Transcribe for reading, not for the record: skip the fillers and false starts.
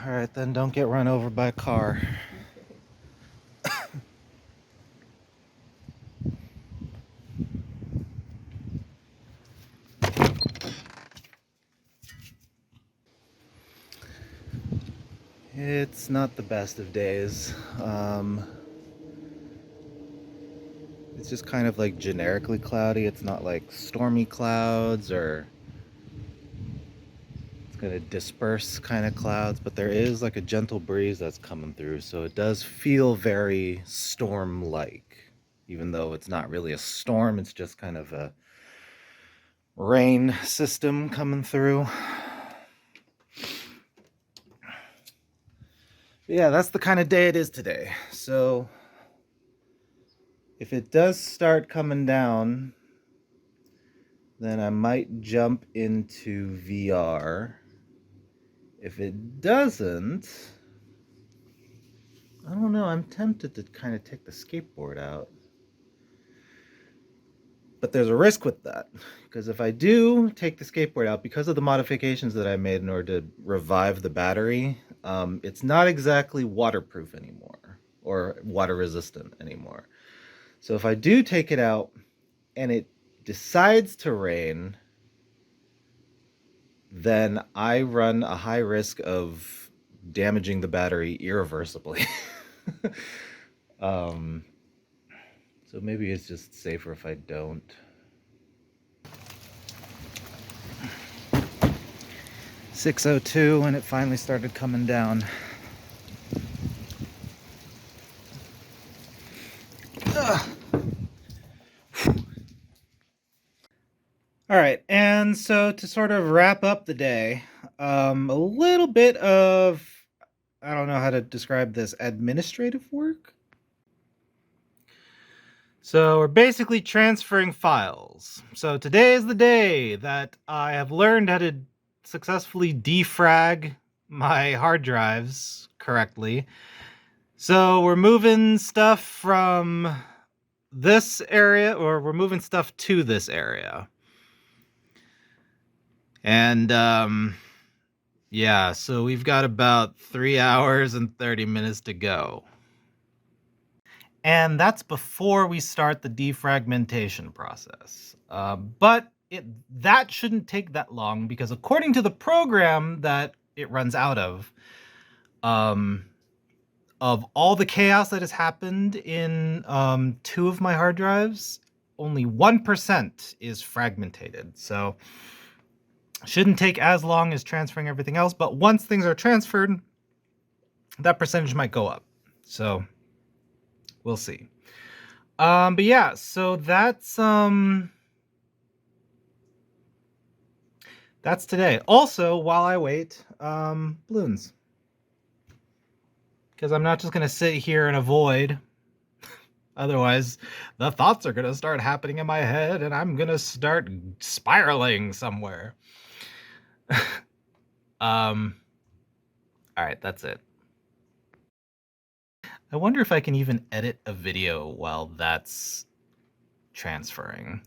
Alright, then don't get run over by a car. It's not the best of days. It's just kind of like generically cloudy. It's not like stormy clouds or it's gonna disperse kind of clouds, but there is like a gentle breeze that's coming through, so it does feel very storm-like. Even though it's not really a storm, it's just kind of a rain system coming through. But yeah, that's the kind of day it is today. So if it does start coming down, then I might jump into VR. If it doesn't, I don't know, I'm tempted to kind of take the skateboard out. But there's a risk with that, because if I do take the skateboard out, because of the modifications that I made in order to revive the battery, it's not exactly waterproof anymore, or water resistant anymore. So if I do take it out and it decides to rain, then I run a high risk of damaging the battery irreversibly. So maybe it's just safer if I don't. .602 when it finally started coming down. All right, and so to sort of wrap up the day, a little bit of, I don't know how to describe this, administrative work. So we're basically transferring files. So today is the day that I have learned how to successfully defrag my hard drives correctly. So we're moving stuff from this area, or we're moving stuff to this area. And yeah, so we've got about 3 hours and 30 minutes to go. And that's before we start the defragmentation process. But that shouldn't take that long, because according to the program that it runs out of all the chaos that has happened in 2 of my hard drives, only 1% is fragmented. So shouldn't take as long as transferring everything else, but once things are transferred, that percentage might go up. So we'll see. But yeah, so that's today. Also, while I wait, balloons. Because I'm not just gonna sit here and avoid. Otherwise, the thoughts are gonna start happening in my head and I'm gonna start spiraling somewhere. All right, that's it. I wonder if I can even edit a video while that's transferring.